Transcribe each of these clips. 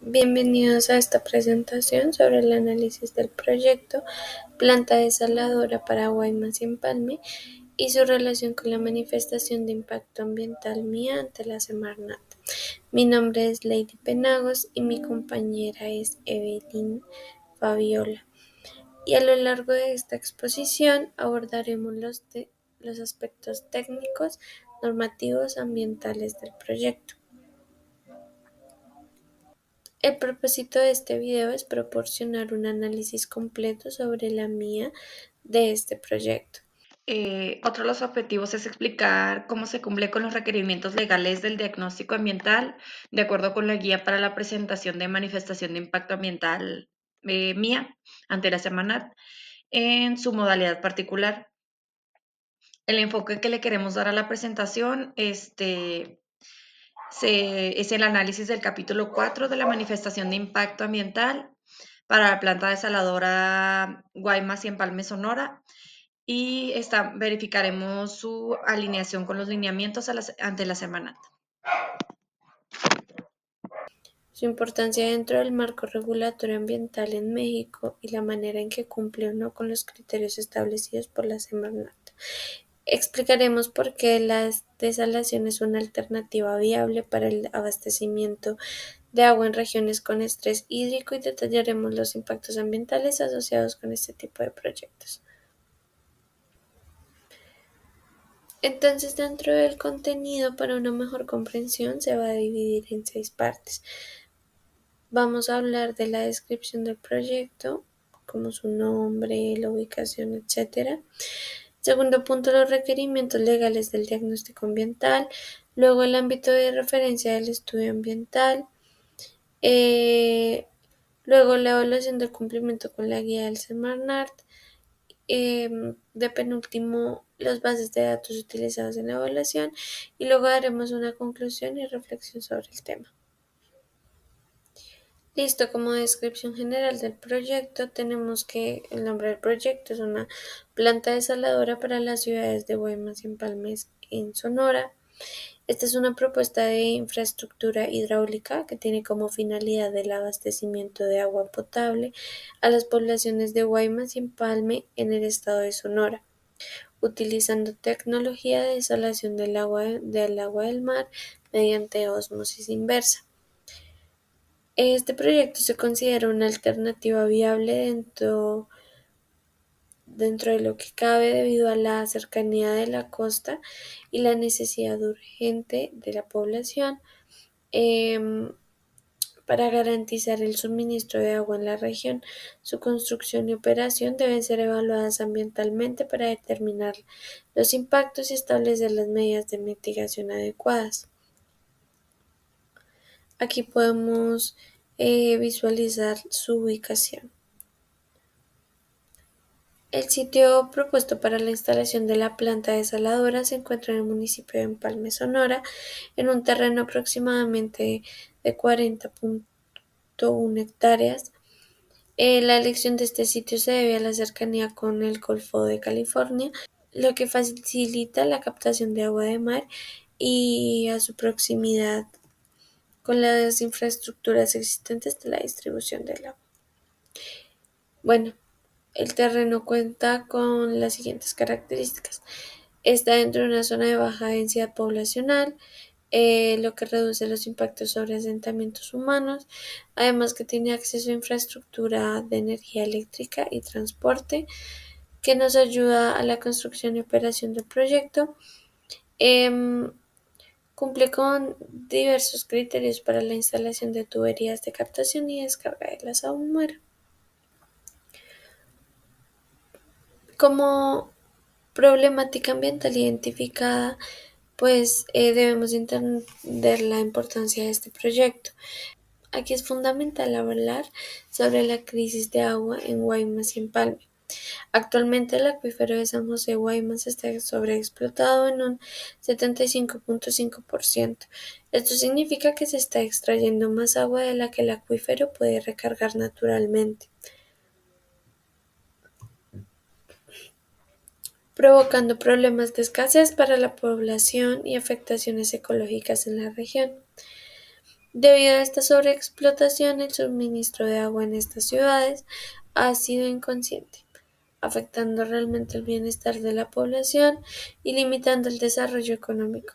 Bienvenidos a esta presentación sobre el análisis del proyecto Planta Desaladora para Guaymas y Empalme y su relación con la manifestación de impacto ambiental mía ante la Semarnat. Mi nombre es Lady Penagos y mi compañera es Evelyn Fabiola. Y a lo largo de esta exposición abordaremos los aspectos técnicos, normativos, ambientales del proyecto. El propósito de este video es proporcionar un análisis completo sobre la mía de este proyecto. Otro de los objetivos es explicar cómo se cumple con los requerimientos legales del diagnóstico ambiental de acuerdo con la guía para la presentación de manifestación de impacto ambiental mía ante la Semarnat en su modalidad particular. El enfoque que le queremos dar a la presentación es el análisis del capítulo 4 de la manifestación de impacto ambiental para la planta desaladora Guaymas y Empalme Sonora y verificaremos su alineación con los lineamientos ante la Semarnat. Su importancia dentro del marco regulatorio ambiental en México y la manera en que cumple o no con los criterios establecidos por la Semarnat. Explicaremos por qué la desalación es una alternativa viable para el abastecimiento de agua en regiones con estrés hídrico y detallaremos los impactos ambientales asociados con este tipo de proyectos. Entonces, dentro del contenido, para una mejor comprensión, se va a dividir en 6 partes. Vamos a hablar de la descripción del proyecto, como su nombre, la ubicación, etc. Segundo punto, los requerimientos legales del diagnóstico ambiental. Luego, el ámbito de referencia del estudio ambiental. Luego, la evaluación del cumplimiento con la guía del Semarnat. De penúltimo, las bases de datos utilizados en la evaluación y luego daremos una conclusión y reflexión sobre el tema. Listo, como descripción general del proyecto, tenemos que el nombre del proyecto es una planta desaladora para las ciudades de Guaymas y Empalmes en Sonora. Esta es una propuesta de infraestructura hidráulica que tiene como finalidad el abastecimiento de agua potable a las poblaciones de Guaymas y Empalme en el estado de Sonora, utilizando tecnología de desalación del agua del mar mediante ósmosis inversa. Este proyecto se considera una alternativa viable dentro de lo que cabe debido a la cercanía de la costa y la necesidad urgente de la población para garantizar el suministro de agua en la región. Su construcción y operación deben ser evaluadas ambientalmente para determinar los impactos y establecer las medidas de mitigación adecuadas. Aquí podemos visualizar su ubicación. El sitio propuesto para la instalación de la planta desaladora se encuentra en el municipio de Empalme, Sonora, en un terreno aproximadamente de 40.1 hectáreas. La elección de este sitio se debe a la cercanía con el Golfo de California, lo que facilita la captación de agua de mar y a su proximidad con las infraestructuras existentes de la distribución del agua. Bueno, el terreno cuenta con las siguientes características. Está dentro de una zona de baja densidad poblacional, lo que reduce los impactos sobre asentamientos humanos, además que tiene acceso a infraestructura de energía eléctrica y transporte, que nos ayuda a la construcción y operación del proyecto. Em, Cumple con diversos criterios para la instalación de tuberías de captación y descarga de las aguas. Como problemática ambiental identificada, pues debemos entender la importancia de este proyecto. Aquí es fundamental hablar sobre la crisis de agua en Guaymas y Empalme. Actualmente el acuífero de San José Guaymas está sobreexplotado en un 75.5%. Esto significa que se está extrayendo más agua de la que el acuífero puede recargar naturalmente, provocando problemas de escasez para la población y afectaciones ecológicas en la región. Debido a esta sobreexplotación, el suministro de agua en estas ciudades ha sido inconsciente, afectando realmente el bienestar de la población y limitando el desarrollo económico.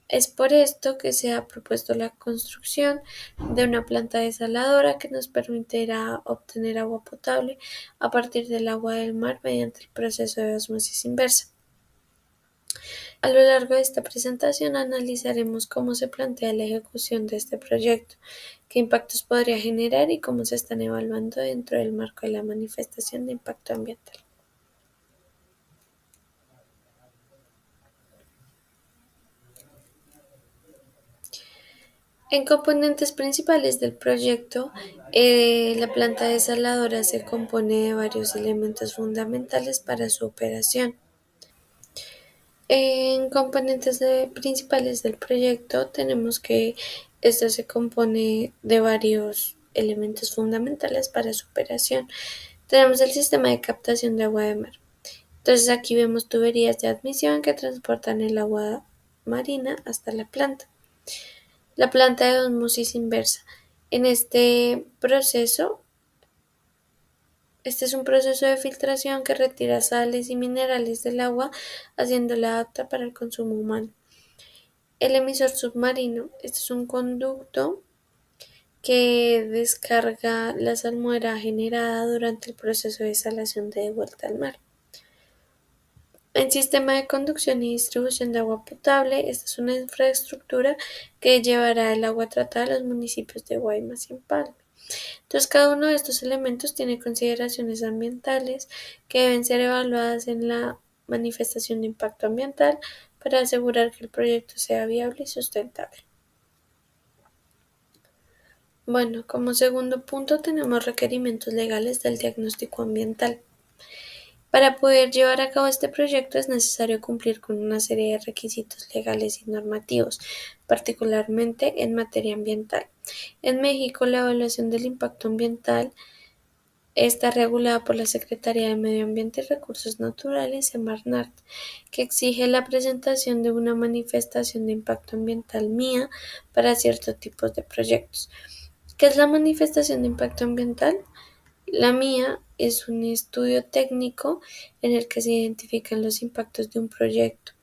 Es por esto que se ha propuesto la construcción de una planta desaladora que nos permitirá obtener agua potable a partir del agua del mar mediante el proceso de osmosis inversa. A lo largo de esta presentación analizaremos cómo se plantea la ejecución de este proyecto, qué impactos podría generar y cómo se están evaluando dentro del marco de la manifestación de impacto ambiental. En componentes principales del proyecto, la planta desaladora se compone de varios elementos fundamentales para su operación. En componentes principales del proyecto tenemos que esto se compone de varios elementos fundamentales para su operación. Tenemos el sistema de captación de agua de mar. Entonces aquí vemos tuberías de admisión que transportan el agua marina hasta la planta. La planta de osmosis inversa. En este es un proceso de filtración que retira sales y minerales del agua, haciéndola apta para el consumo humano. El emisor submarino. Este es un conducto que descarga la salmuera generada durante el proceso de desalación de vuelta al mar. El sistema de conducción y distribución de agua potable. Esta es una infraestructura que llevará el agua tratada a los municipios de Guaymas y Empalme. Entonces, cada uno de estos elementos tiene consideraciones ambientales que deben ser evaluadas en la manifestación de impacto ambiental para asegurar que el proyecto sea viable y sustentable. Bueno, como segundo punto tenemos requerimientos legales del diagnóstico ambiental. Para poder llevar a cabo este proyecto es necesario cumplir con una serie de requisitos legales y normativos, particularmente en materia ambiental. En México, la evaluación del impacto ambiental está regulada por la Secretaría de Medio Ambiente y Recursos Naturales, Semarnat, que exige la presentación de una manifestación de impacto ambiental MIA para ciertos tipos de proyectos. ¿Qué es la manifestación de impacto ambiental? La MIA es un estudio técnico en el que se identifican los impactos de un proyecto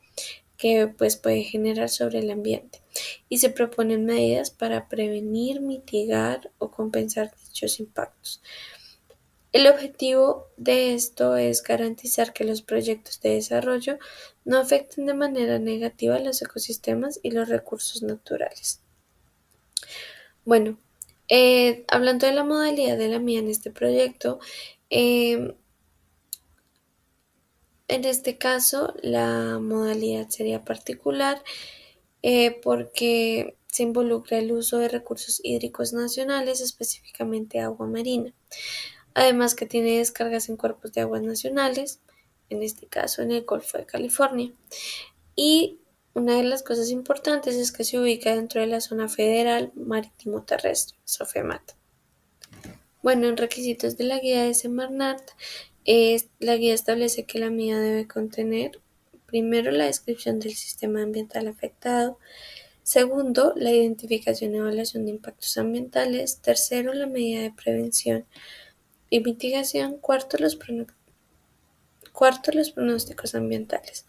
que puede generar sobre el ambiente y se proponen medidas para prevenir, mitigar o compensar dichos impactos. El objetivo de esto es garantizar que los proyectos de desarrollo no afecten de manera negativa los ecosistemas y los recursos naturales. Bueno, hablando de la modalidad de la MIA en este proyecto, eh, en este caso la modalidad sería particular porque se involucra el uso de recursos hídricos nacionales, específicamente agua marina. Además que tiene descargas en cuerpos de aguas nacionales, en este caso en el Golfo de California. Y una de las cosas importantes es que se ubica dentro de la zona federal marítimo terrestre, SOFEMAT. Bueno, en requisitos de la guía de Semarnat, la guía establece que la MIA debe contener primero la descripción del sistema ambiental afectado, segundo, la identificación y evaluación de impactos ambientales, tercero, la medida de prevención y mitigación, cuarto, los pronósticos ambientales.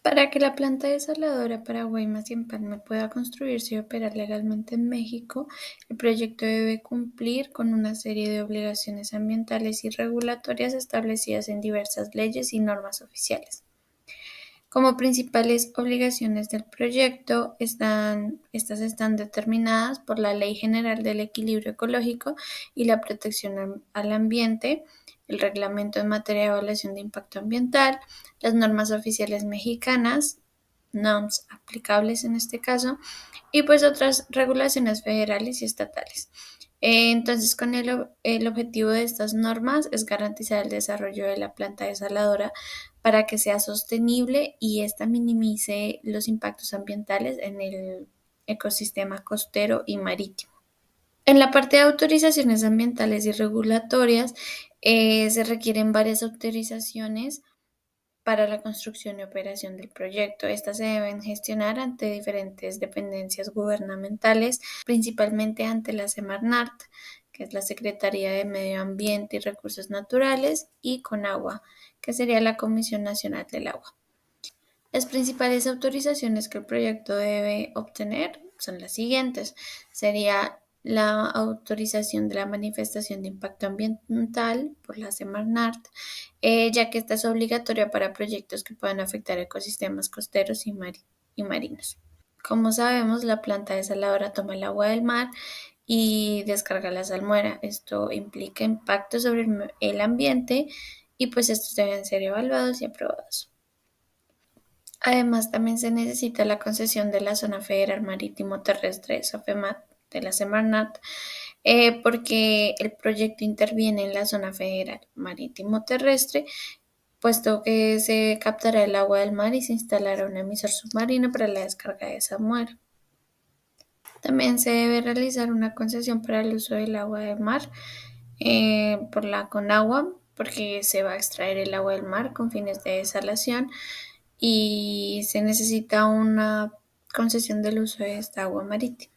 Para que la planta desaladora para Guaymas y Empalme pueda construirse y operar legalmente en México, el proyecto debe cumplir con una serie de obligaciones ambientales y regulatorias establecidas en diversas leyes y normas oficiales. Como principales obligaciones del proyecto estas están determinadas por la Ley General del Equilibrio Ecológico y la Protección al Ambiente, el Reglamento en materia de evaluación de impacto ambiental, las normas oficiales mexicanas, NOMS aplicables en este caso, y pues otras regulaciones federales y estatales. Entonces, con el objetivo de estas normas es garantizar el desarrollo de la planta desaladora para que sea sostenible y ésta minimice los impactos ambientales en el ecosistema costero y marítimo. En la parte de autorizaciones ambientales y regulatorias, se requieren varias autorizaciones para la construcción y operación del proyecto. Estas se deben gestionar ante diferentes dependencias gubernamentales, principalmente ante la Semarnat, que es la Secretaría de Medio Ambiente y Recursos Naturales, y CONAGUA, que sería la Comisión Nacional del Agua. Las principales autorizaciones que el proyecto debe obtener son las siguientes. Sería la autorización de la manifestación de impacto ambiental por la Semarnat, ya que esta es obligatoria para proyectos que puedan afectar ecosistemas costeros y marinos. Como sabemos, la planta desaladora toma el agua del mar y descarga la salmuera. Esto implica impactos sobre el ambiente y pues estos deben ser evaluados y aprobados. Además, también se necesita la concesión de la Zona Federal Marítimo Terrestre, SOFEMAT, de la Semarnat, porque el proyecto interviene en la Zona Federal Marítimo Terrestre, puesto que se captará el agua del mar y se instalará un emisor submarino para la descarga de esa muera. También se debe realizar una concesión para el uso del agua del mar por la Conagua, porque se va a extraer el agua del mar con fines de desalación y se necesita una concesión del uso de esta agua marítima.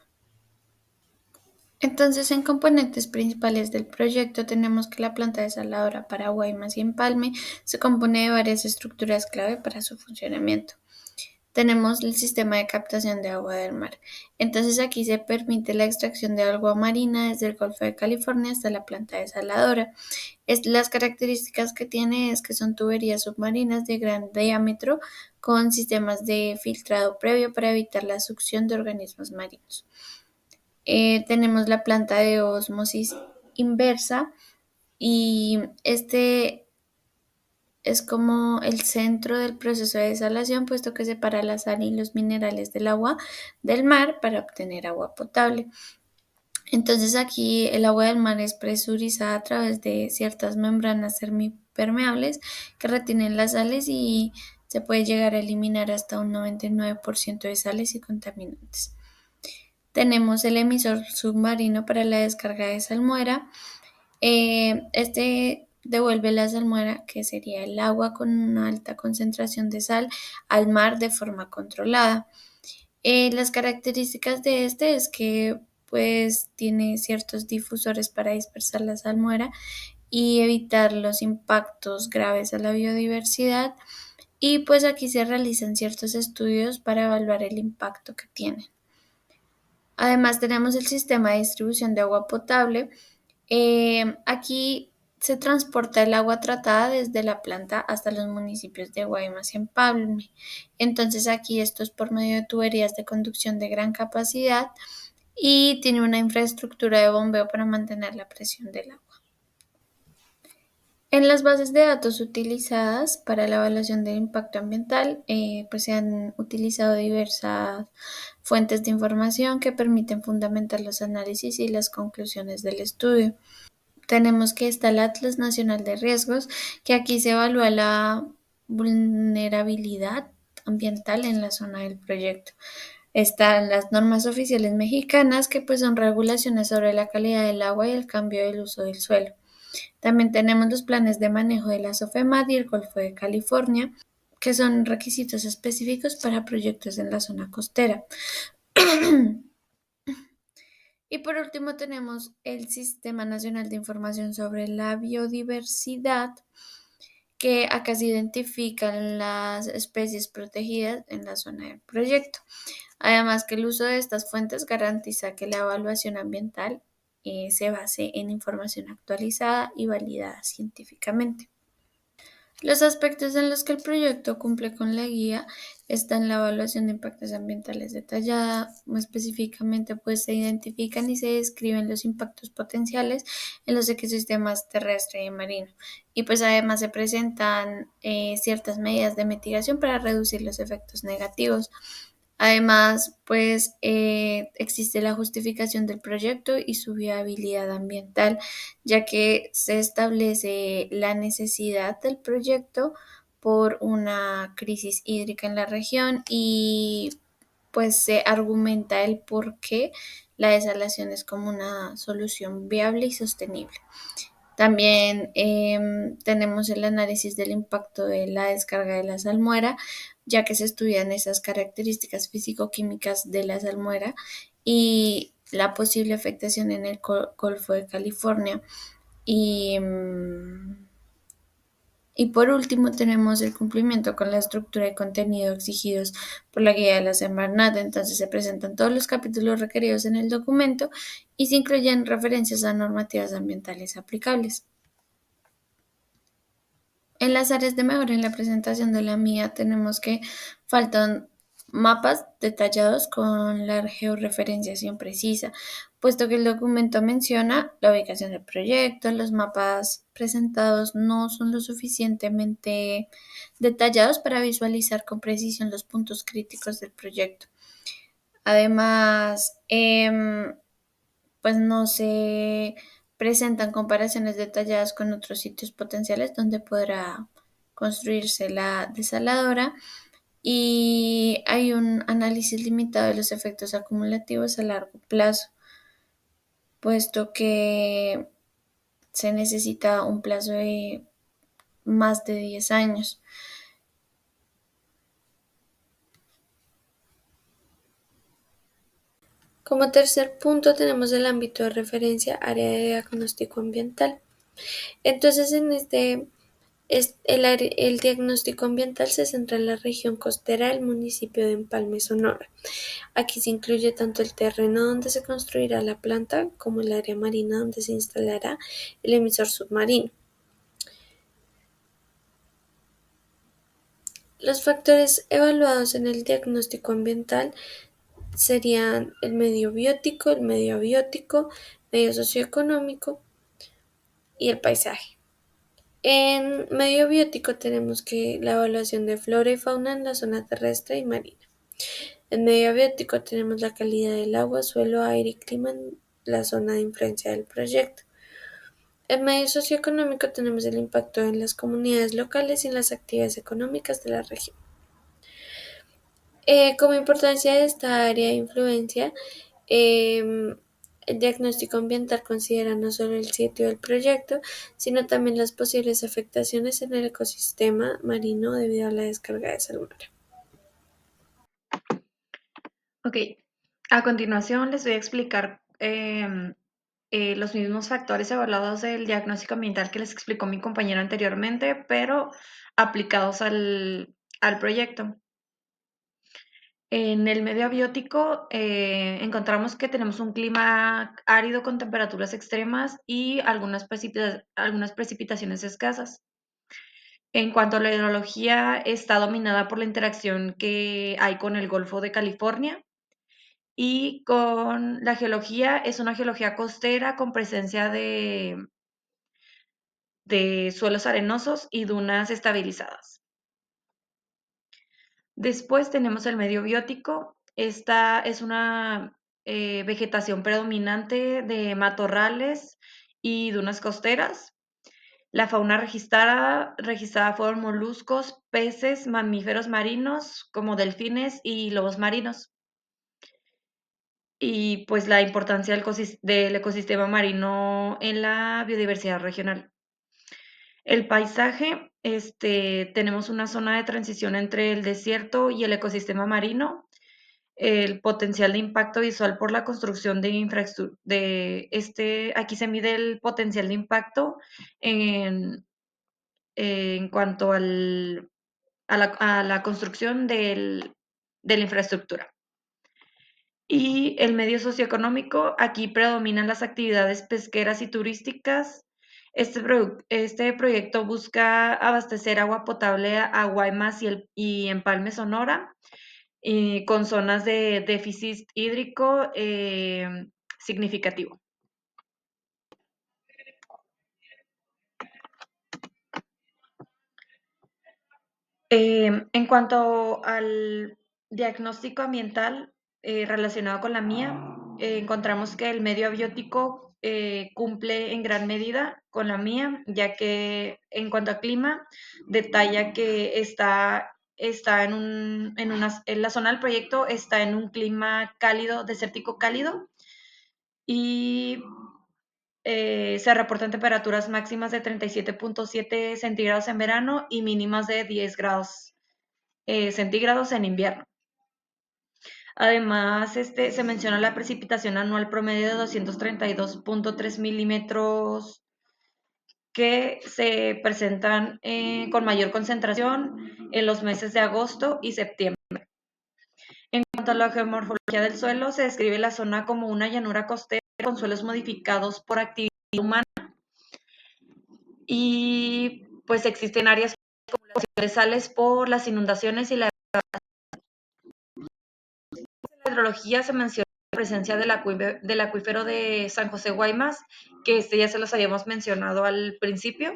Entonces, en componentes principales del proyecto tenemos que la planta desaladora para Guaymas y Empalme se compone de varias estructuras clave para su funcionamiento. Tenemos el sistema de captación de agua del mar. Entonces aquí se permite la extracción de agua marina desde el Golfo de California hasta la planta desaladora. Las características que tiene es que son tuberías submarinas de gran diámetro con sistemas de filtrado previo para evitar la succión de organismos marinos. Tenemos la planta de ósmosis inversa y este es como el centro del proceso de desalación, puesto que separa la sal y los minerales del agua del mar para obtener agua potable. Entonces aquí el agua del mar es presurizada a través de ciertas membranas semipermeables que retienen las sales y se puede llegar a eliminar hasta un 99% de sales y contaminantes. Tenemos el emisor submarino para la descarga de salmuera. Este devuelve la salmuera, que sería el agua con una alta concentración de sal, al mar de forma controlada. Las características de este es que pues tiene ciertos difusores para dispersar la salmuera y evitar los impactos graves a la biodiversidad. Y pues aquí se realizan ciertos estudios para evaluar el impacto que tienen. Además tenemos el sistema de distribución de agua potable. Aquí se transporta el agua tratada desde la planta hasta los municipios de Guaymas y Empalme. Entonces aquí esto es por medio de tuberías de conducción de gran capacidad y tiene una infraestructura de bombeo para mantener la presión del agua. En las bases de datos utilizadas para la evaluación del impacto ambiental, pues se han utilizado diversas fuentes de información que permiten fundamentar los análisis y las conclusiones del estudio. Tenemos que está el Atlas Nacional de Riesgos, que aquí se evalúa la vulnerabilidad ambiental en la zona del proyecto. Están las normas oficiales mexicanas, que pues son regulaciones sobre la calidad del agua y el cambio del uso del suelo. También tenemos los planes de manejo de la SOFEMAT y el Golfo de California, que son requisitos específicos para proyectos en la zona costera. Y por último tenemos el Sistema Nacional de Información sobre la Biodiversidad, que acá se identifican las especies protegidas en la zona del proyecto. Además que el uso de estas fuentes garantiza que la evaluación ambiental se base en información actualizada y validada científicamente. Los aspectos en los que el proyecto cumple con la guía están la evaluación de impactos ambientales detallada, más específicamente pues se identifican y se describen los impactos potenciales en los ecosistemas terrestre y marino y pues además se presentan ciertas medidas de mitigación para reducir los efectos negativos. Además, pues existe la justificación del proyecto y su viabilidad ambiental, ya que se establece la necesidad del proyecto por una crisis hídrica en la región y pues se argumenta el por qué la desalación es como una solución viable y sostenible. También tenemos el análisis del impacto de la descarga de la salmuera, ya que se estudian esas características físico-químicas de la salmuera y la posible afectación en el Golfo de California. Y, y por último tenemos el cumplimiento con la estructura de contenido exigidos por la guía de la Semarnat. Entonces se presentan todos los capítulos requeridos en el documento y se incluyen referencias a normativas ambientales aplicables. En las áreas de mejora en la presentación de la mía tenemos que faltan mapas detallados con la georreferenciación precisa, puesto que el documento menciona la ubicación del proyecto. Los mapas presentados no son lo suficientemente detallados para visualizar con precisión los puntos críticos del proyecto. Además, pues no se presentan comparaciones detalladas con otros sitios potenciales donde podrá construirse la desaladora, y hay un análisis limitado de los efectos acumulativos a largo plazo, puesto que se necesita un plazo de más de 10 años. Como tercer punto tenemos el ámbito de referencia, área de diagnóstico ambiental. Entonces, el diagnóstico ambiental se centra en la región costera del municipio de Empalme, Sonora. Aquí se incluye tanto el terreno donde se construirá la planta como el área marina donde se instalará el emisor submarino. Los factores evaluados en el diagnóstico ambiental serían el medio biótico, el medio abiótico, medio socioeconómico y el paisaje. En medio biótico tenemos que la evaluación de flora y fauna en la zona terrestre y marina. En medio biótico tenemos la calidad del agua, suelo, aire y clima en la zona de influencia del proyecto. En medio socioeconómico tenemos el impacto en las comunidades locales y en las actividades económicas de la región. Como importancia de esta área de influencia, el diagnóstico ambiental considera no solo el sitio del proyecto, sino también las posibles afectaciones en el ecosistema marino debido a la descarga de salmuera. Ok, a continuación les voy a explicar los mismos factores evaluados del diagnóstico ambiental que les explicó mi compañero anteriormente, pero aplicados al proyecto. En el medio abiótico encontramos que tenemos un clima árido con temperaturas extremas y algunas precipitaciones escasas. En cuanto a la hidrología, está dominada por la interacción que hay con el Golfo de California, y con la geología, es una geología costera con presencia de suelos arenosos y dunas estabilizadas. Después tenemos el medio biótico. Esta es una vegetación predominante de matorrales y dunas costeras. La fauna registrada fueron moluscos, peces, mamíferos marinos como delfines y lobos marinos. Y pues la importancia del ecosistema marino en la biodiversidad regional. El paisaje, tenemos una zona de transición entre el desierto y el ecosistema marino. El potencial de impacto visual por la construcción de infraestructura, aquí se mide el potencial de impacto en cuanto a la construcción de la infraestructura. Y el medio socioeconómico, aquí predominan las actividades pesqueras y turísticas. Este proyecto busca abastecer agua potable a Guaymas y Empalme, Sonora, y con zonas de déficit hídrico significativo. En cuanto al diagnóstico ambiental relacionado con la mía, encontramos que el medio abiótico cumple en gran medida con la mía, ya que en cuanto a clima, detalla que está en la zona del proyecto está en un clima cálido, desértico cálido, y Se reportan temperaturas máximas de 37.7 centígrados en verano y mínimas de 10 grados centígrados en invierno. Además, se menciona la precipitación anual promedio de 232.3 milímetros que se presentan con mayor concentración en los meses de agosto y septiembre. En cuanto a la geomorfología del suelo, se describe la zona como una llanura costera con suelos modificados por actividad humana y pues existen áreas de sales por las inundaciones y la hidrología. Se menciona la presencia del acuífero de San José Guaymas, que ya se los habíamos mencionado al principio,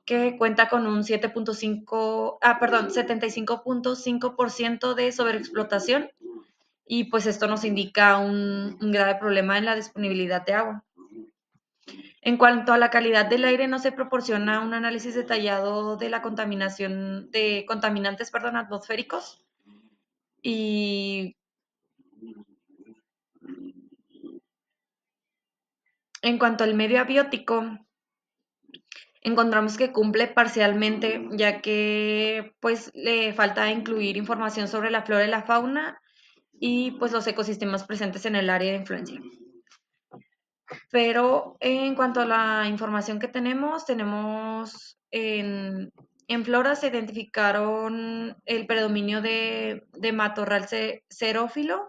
que cuenta con un 75.5% de sobreexplotación y pues esto nos indica un grave problema en la disponibilidad de agua. En cuanto a la calidad del aire, no se proporciona un análisis detallado de la contaminación de contaminantes, atmosféricos y en cuanto al medio abiótico, encontramos que cumple parcialmente, ya que pues le falta incluir información sobre la flora y la fauna y pues los ecosistemas presentes en el área de influencia. Pero en cuanto a la información que tenemos en flora se identificaron el predominio de matorral xerófilo,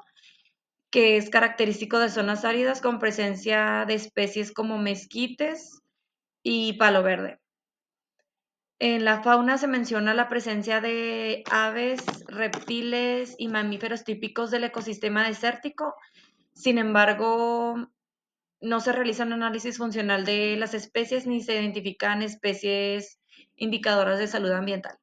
que es característico de zonas áridas con presencia de especies como mezquites y palo verde. En la fauna se menciona la presencia de aves, reptiles y mamíferos típicos del ecosistema desértico. Sin embargo, no se realiza un análisis funcional de las especies ni se identifican especies indicadoras de salud ambiental.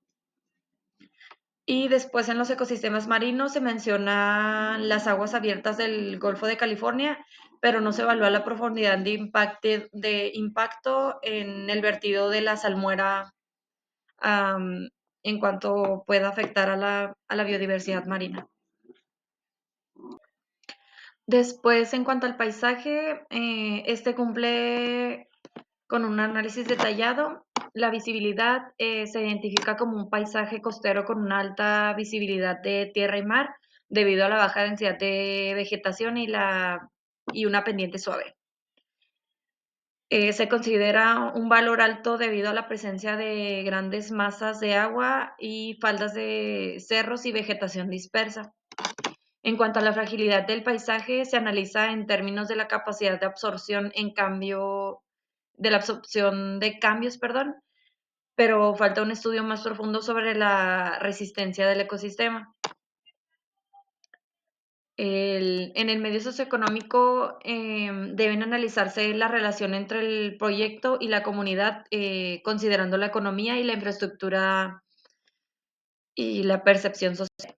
Y después en los ecosistemas marinos se mencionan las aguas abiertas del Golfo de California, pero no se evalúa la profundidad de impacto en el vertido de la salmuera en cuanto pueda afectar a la biodiversidad marina. Después, en cuanto al paisaje, este cumple con un análisis detallado. La visibilidad se identifica como un paisaje costero con una alta visibilidad de tierra y mar debido a la baja densidad de vegetación y una pendiente suave. Se considera un valor alto debido a la presencia de grandes masas de agua y faldas de cerros y vegetación dispersa. En cuanto a la fragilidad del paisaje, se analiza en términos de la capacidad de absorción de la absorción de cambios, pero falta un estudio más profundo sobre la resistencia del ecosistema. En el medio socioeconómico deben analizarse la relación entre el proyecto y la comunidad, considerando la economía y la infraestructura y la percepción social.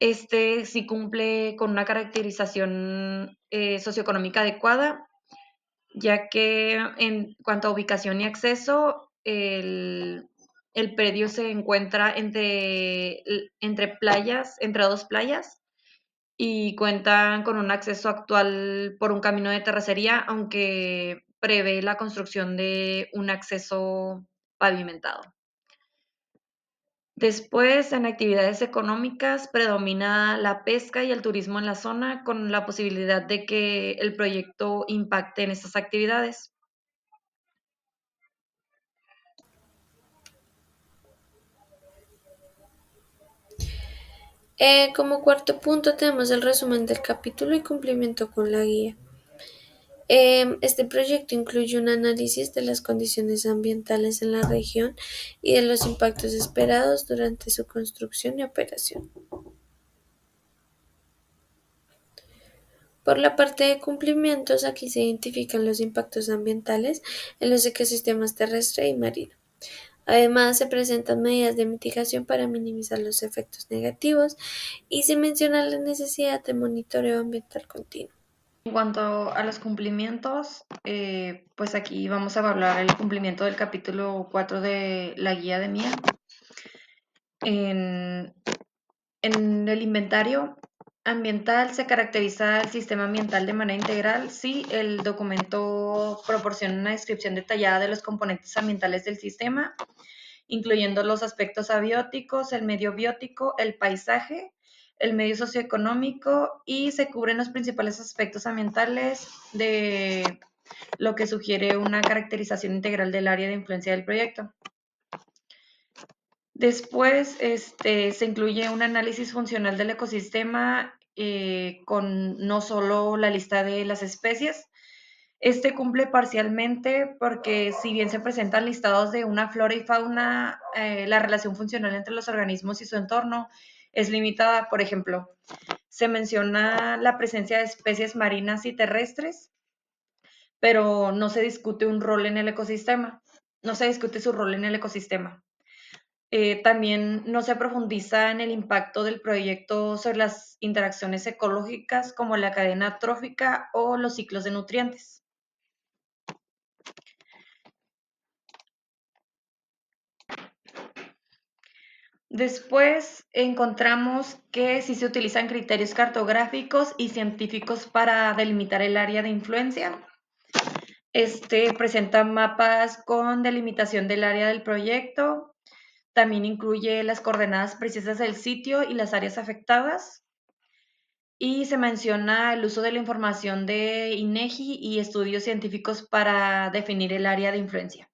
Este sí cumple con una caracterización socioeconómica adecuada, ya que en cuanto a ubicación y acceso, el predio se encuentra entre dos playas, y cuentan con un acceso actual por un camino de terracería, aunque prevé la construcción de un acceso pavimentado. Después, en actividades económicas, predomina la pesca y el turismo en la zona, con la posibilidad de que el proyecto impacte en estas actividades. Como cuarto punto tenemos el resumen del capítulo y cumplimiento con la guía. Este proyecto incluye un análisis de las condiciones ambientales en la región y de los impactos esperados durante su construcción y operación. Por la parte de cumplimientos, aquí se identifican los impactos ambientales en los ecosistemas terrestre y marino. Además, se presentan medidas de mitigación para minimizar los efectos negativos y se menciona la necesidad de monitoreo ambiental continuo. En cuanto a los cumplimientos, pues aquí vamos a evaluar el cumplimiento del capítulo 4 de la guía de MIA. En el inventario ambiental, ¿se caracteriza el sistema ambiental de manera integral? Sí, el documento proporciona una descripción detallada de los componentes ambientales del sistema, incluyendo los aspectos abióticos, el medio biótico, el paisaje, el medio socioeconómico, y se cubren los principales aspectos ambientales de lo que sugiere una caracterización integral del área de influencia del proyecto. Después, se incluye un análisis funcional del ecosistema con no solo la lista de las especies. Este cumple parcialmente porque si bien se presentan listados de una flora y fauna, la relación funcional entre los organismos y su entorno es limitada. Por ejemplo, se menciona la presencia de especies marinas y terrestres, pero no se discute un rol en el ecosistema, no se discute su rol en el ecosistema. También no se profundiza en el impacto del proyecto sobre las interacciones ecológicas como la cadena trófica o los ciclos de nutrientes. Después encontramos que sí se utilizan criterios cartográficos y científicos para delimitar el área de influencia. Presenta mapas con delimitación del área del proyecto. También incluye las coordenadas precisas del sitio y las áreas afectadas. Y se menciona el uso de la información de INEGI y estudios científicos para definir el área de influencia.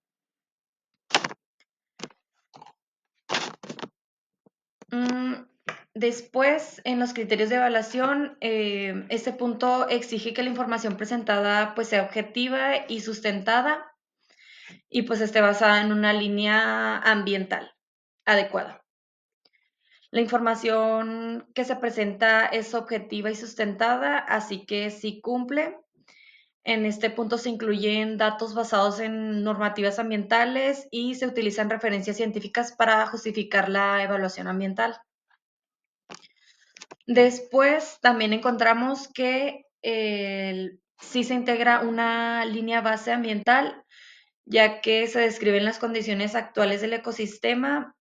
Después, en los criterios de evaluación, este punto exige que la información presentada pues, sea objetiva y sustentada y pues esté basada en una línea ambiental adecuada. La información que se presenta es objetiva y sustentada, así que sí cumple. En este punto se incluyen datos basados en normativas ambientales y se utilizan referencias científicas para justificar la evaluación ambiental. Después también encontramos que sí se integra una línea base ambiental, ya que se describen las condiciones actuales del ecosistema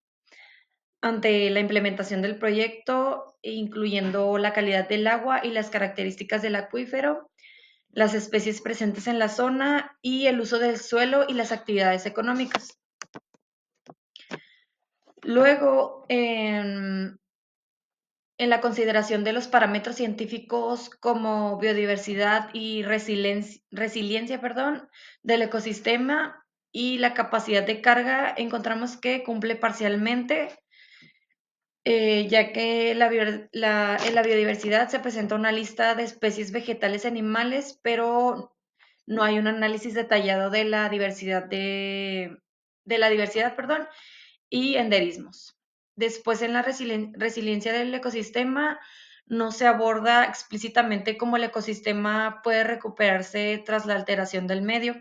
ante la implementación del proyecto, incluyendo la calidad del agua y las características del acuífero, las especies presentes en la zona y el uso del suelo y las actividades económicas. Luego, en la consideración de los parámetros científicos como biodiversidad y resiliencia, del ecosistema y la capacidad de carga, encontramos que cumple parcialmente, ya que en la biodiversidad se presenta una lista de especies vegetales y animales, pero no hay un análisis detallado de la diversidad y endemismos. Después, en la resiliencia del ecosistema, no se aborda explícitamente cómo el ecosistema puede recuperarse tras la alteración del medio.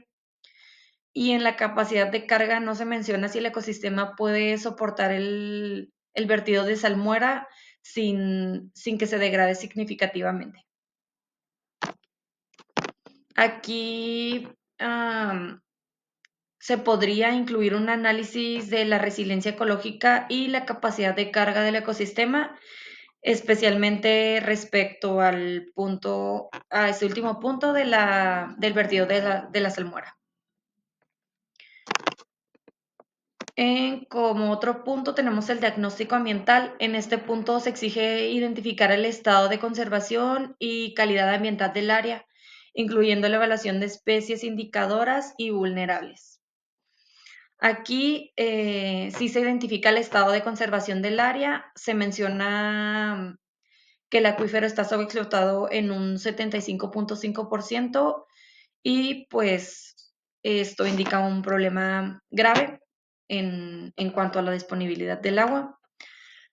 Y en la capacidad de carga no se menciona si el ecosistema puede soportar el vertido de salmuera sin que se degrade significativamente. Aquí se podría incluir un análisis de la resiliencia ecológica y la capacidad de carga del ecosistema, especialmente respecto a este último punto del vertido de la salmuera. Como otro punto tenemos el diagnóstico ambiental. En este punto se exige identificar el estado de conservación y calidad ambiental del área, incluyendo la evaluación de especies indicadoras y vulnerables. Aquí sí se identifica el estado de conservación del área, se menciona que el acuífero está sobreexplotado en un 75.5% y pues esto indica un problema grave en cuanto a la disponibilidad del agua.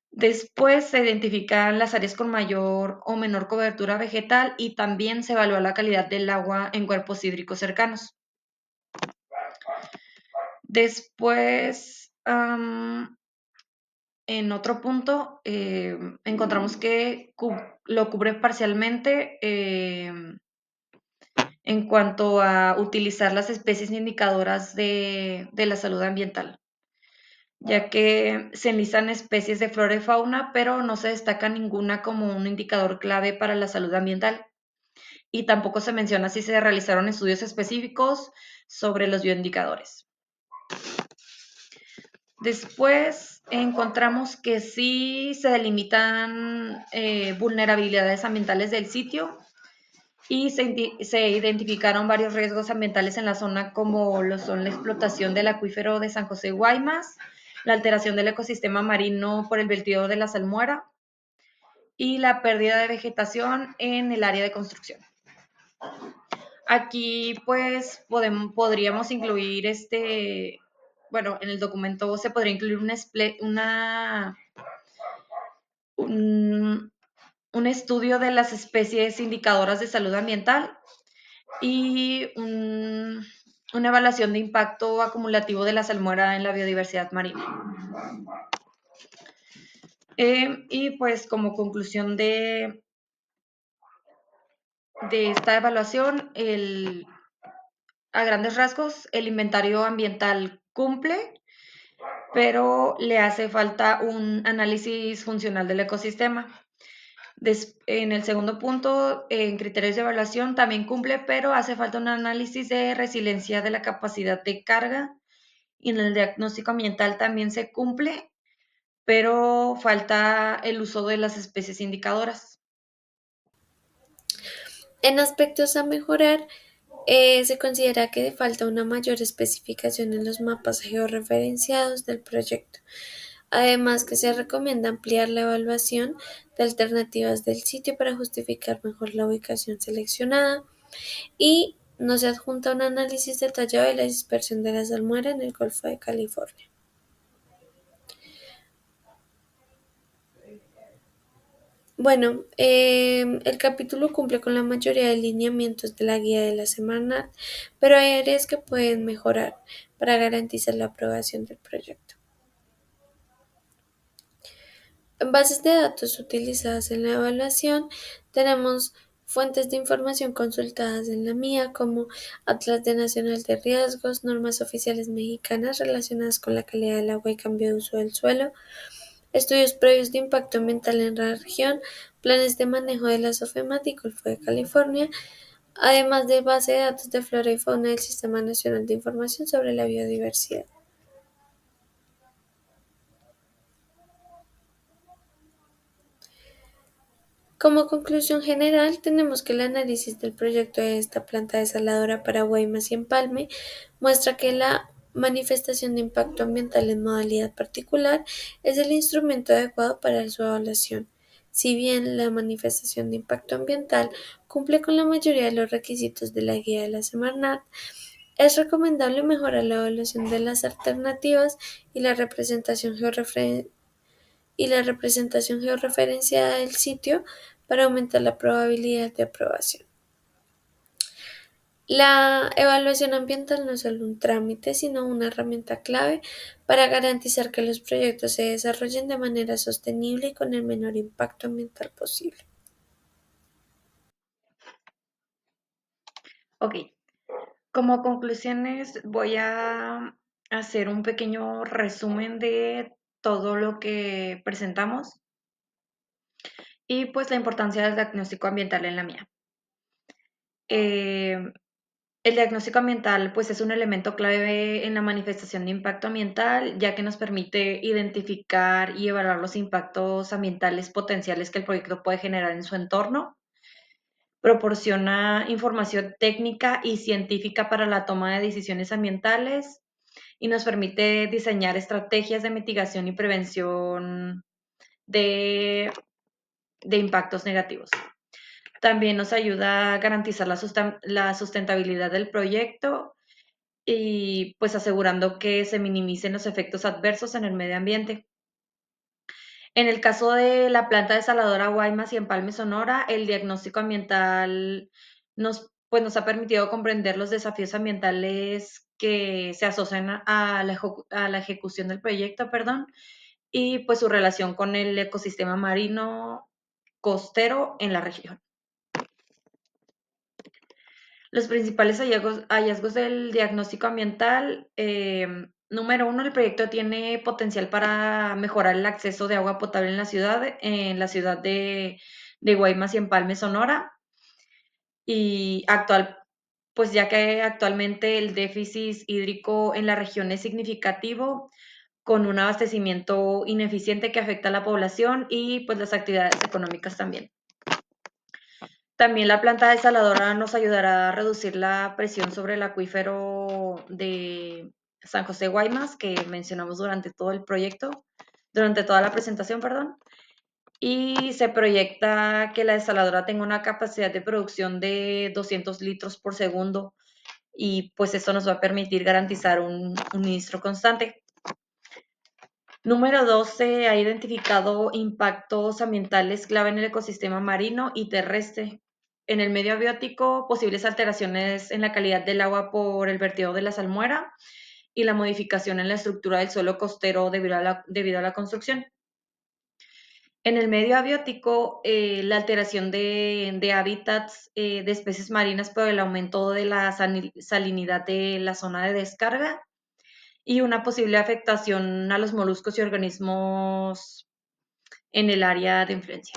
Después se identifican las áreas con mayor o menor cobertura vegetal y también se evalúa la calidad del agua en cuerpos hídricos cercanos. Después, en otro punto, encontramos que lo cubre parcialmente en cuanto a utilizar las especies indicadoras de la salud ambiental, ya que se enlistan especies de flora y fauna, pero no se destaca ninguna como un indicador clave para la salud ambiental. Y tampoco se menciona si se realizaron estudios específicos sobre los bioindicadores. Después encontramos que sí se delimitan vulnerabilidades ambientales del sitio y se identificaron varios riesgos ambientales en la zona como lo son la explotación del acuífero de San José Guaymas, la alteración del ecosistema marino por el vertido de la salmuera y la pérdida de vegetación en el área de construcción. Aquí pues podríamos incluir bueno, en el documento se podría incluir un, un estudio de las especies indicadoras de salud ambiental y una evaluación de impacto acumulativo de la salmuera en la biodiversidad marina. Y pues como conclusión de esta evaluación, a grandes rasgos, el inventario ambiental cumple, pero le hace falta un análisis funcional del ecosistema. En el segundo punto, en criterios de evaluación, también cumple, pero hace falta un análisis de resiliencia de la capacidad de carga. Y en el diagnóstico ambiental también se cumple, pero falta el uso de las especies indicadoras. En aspectos a mejorar, se considera que falta una mayor especificación en los mapas georreferenciados del proyecto. Además, que se recomienda ampliar la evaluación de alternativas del sitio para justificar mejor la ubicación seleccionada y no se adjunta un análisis detallado de la dispersión de la salmuera en el Golfo de California. Bueno, el capítulo cumple con la mayoría de lineamientos de la guía de la semana, pero hay áreas que pueden mejorar para garantizar la aprobación del proyecto. En bases de datos utilizadas en la evaluación, tenemos fuentes de información consultadas en la mía, como Atlas de Nacional de Riesgos, normas oficiales mexicanas relacionadas con la calidad del agua y cambio de uso del suelo, estudios previos de impacto ambiental en la región, planes de manejo de la SOFEMAT y Golfo de California, además de base de datos de flora y fauna del Sistema Nacional de Información sobre la Biodiversidad. Como conclusión general, tenemos que el análisis del proyecto de esta planta desaladora para Guaymas y Empalme muestra que la manifestación de impacto ambiental en modalidad particular es el instrumento adecuado para su evaluación. Si bien la manifestación de impacto ambiental cumple con la mayoría de los requisitos de la guía de la Semarnat, es recomendable mejorar la evaluación de las alternativas y la representación georreferenciada del sitio para aumentar la probabilidad de aprobación. La evaluación ambiental no es solo un trámite, sino una herramienta clave para garantizar que los proyectos se desarrollen de manera sostenible y con el menor impacto ambiental posible. Ok, como conclusiones voy a hacer un pequeño resumen de todo lo que presentamos y pues la importancia del diagnóstico ambiental en la mía. Eh, el diagnóstico ambiental pues es un elemento clave en la manifestación de impacto ambiental, ya que nos permite identificar y evaluar los impactos ambientales potenciales que el proyecto puede generar en su entorno. Proporciona información técnica y científica para la toma de decisiones ambientales y nos permite diseñar estrategias de mitigación y prevención de, de impactos negativos. También nos ayuda a garantizar la sustentabilidad del proyecto y pues asegurando que se minimicen los efectos adversos en el medio ambiente. En el caso de la planta desaladora Guaymas y Empalme, Sonora, el diagnóstico ambiental nos ha permitido comprender los desafíos ambientales que se asocian a la ejecución del proyecto, perdón, y pues su relación con el ecosistema marino costero en la región. Los principales hallazgos del diagnóstico ambiental Número uno, el proyecto tiene potencial para mejorar el acceso de agua potable en la ciudad de Guaymas y Empalme, Sonora. Y pues ya que actualmente el déficit hídrico en la región es significativo, con un abastecimiento ineficiente que afecta a la población y pues las actividades económicas también. También la planta desaladora nos ayudará a reducir la presión sobre el acuífero de San José Guaymas, que mencionamos durante todo el proyecto, durante toda la presentación, perdón. Y se proyecta que la desaladora tenga una capacidad de producción de 200 litros por segundo y pues eso nos va a permitir garantizar un suministro constante. Número 2, se ha identificado impactos ambientales clave en el ecosistema marino y terrestre. En el medio abiótico, posibles alteraciones en la calidad del agua por el vertido de la salmuera y la modificación en la estructura del suelo costero debido a la construcción. En el medio abiótico, la alteración de hábitats de especies marinas por el aumento de la salinidad de la zona de descarga y una posible afectación a los moluscos y organismos en el área de influencia.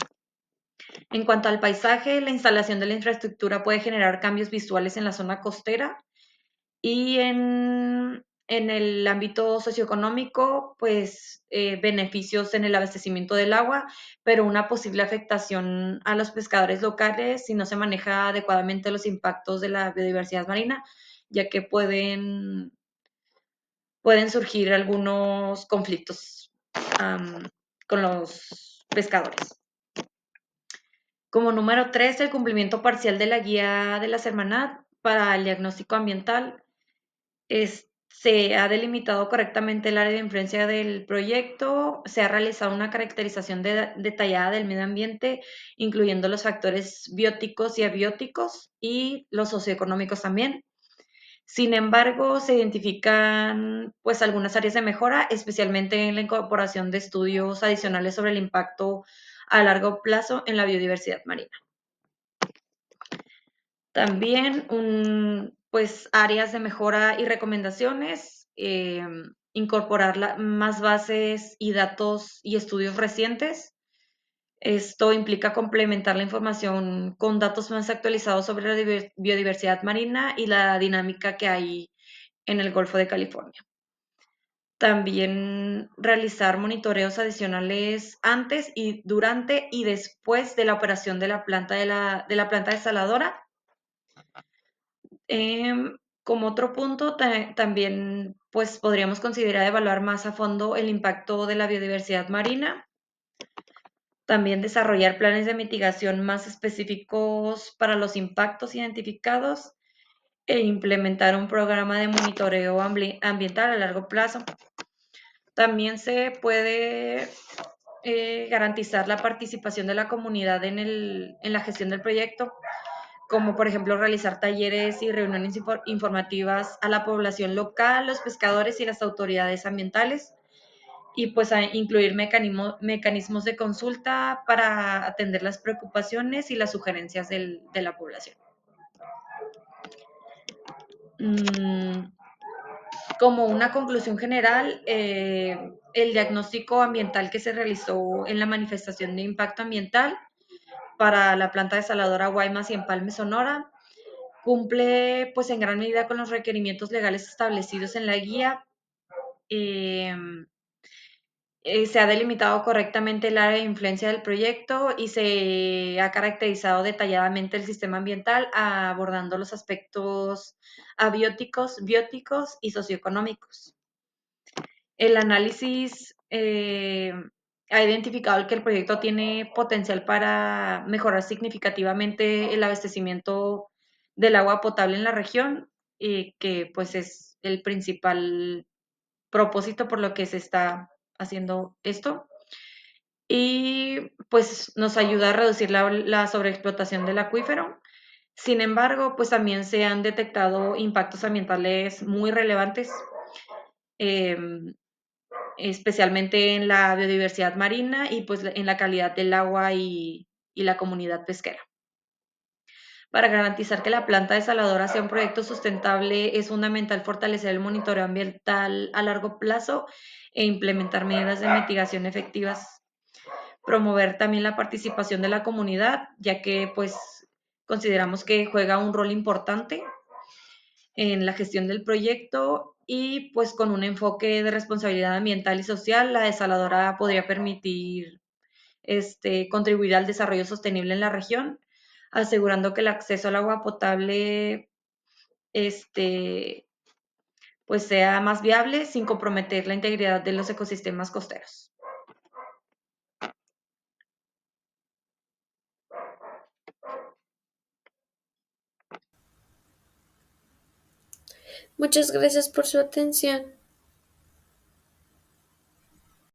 En cuanto al paisaje, la instalación de la infraestructura puede generar cambios visuales en la zona costera y en el ámbito socioeconómico, pues beneficios en el abastecimiento del agua, pero una posible afectación a los pescadores locales si no se maneja adecuadamente los impactos de la biodiversidad marina, ya que pueden surgir algunos conflictos con los pescadores. Como número 3, el cumplimiento parcial de la guía de la Semarnat para el diagnóstico ambiental. Se ha delimitado correctamente el área de influencia del proyecto, se ha realizado una caracterización detallada del medio ambiente, incluyendo los factores bióticos y abióticos y los socioeconómicos también. Sin embargo, se identifican pues algunas áreas de mejora, especialmente en la incorporación de estudios adicionales sobre el impacto a largo plazo en la biodiversidad marina. También pues áreas de mejora y recomendaciones, incorporar más bases y datos y estudios recientes. Esto implica complementar la información con datos más actualizados sobre la biodiversidad marina y la dinámica que hay en el Golfo de California. También realizar monitoreos adicionales antes y durante y después de la operación de la planta desaladora. Como otro punto, también pues podríamos considerar evaluar más a fondo el impacto de la biodiversidad marina. También desarrollar planes de mitigación más específicos para los impactos identificados e implementar un programa de monitoreo ambiental a largo plazo. También se puede garantizar la participación de la comunidad en la gestión del proyecto, como por ejemplo realizar talleres y reuniones informativas a la población local, los pescadores y las autoridades ambientales, y pues a incluir mecanismos de consulta para atender las preocupaciones y las sugerencias de la población. Como una conclusión general, el diagnóstico ambiental que se realizó en la manifestación de impacto ambiental para la planta desaladora Guaymas y Empalme, Sonora, cumple pues en gran medida con los requerimientos legales establecidos en la guía. Se ha delimitado correctamente el área de influencia del proyecto y se ha caracterizado detalladamente el sistema ambiental, abordando los aspectos abióticos, bióticos y socioeconómicos. El análisis ha identificado que el proyecto tiene potencial para mejorar significativamente el abastecimiento del agua potable en la región, y que pues es el principal propósito por lo que se está haciendo esto. Y pues nos ayuda a reducir la sobreexplotación del acuífero. Sin embargo, pues también se han detectado impactos ambientales muy relevantes, especialmente en la biodiversidad marina y pues en la calidad del agua y la comunidad pesquera. Para garantizar que la planta desaladora sea un proyecto sustentable, es fundamental fortalecer el monitoreo ambiental a largo plazo e implementar medidas de mitigación efectivas. Promover también la participación de la comunidad, ya que pues consideramos que juega un rol importante en la gestión del proyecto y pues con un enfoque de responsabilidad ambiental y social, la desaladora podría permitir contribuir al desarrollo sostenible en la región, asegurando que el acceso al agua potable este, pues sea más viable sin comprometer la integridad de los ecosistemas costeros. Muchas gracias por su atención.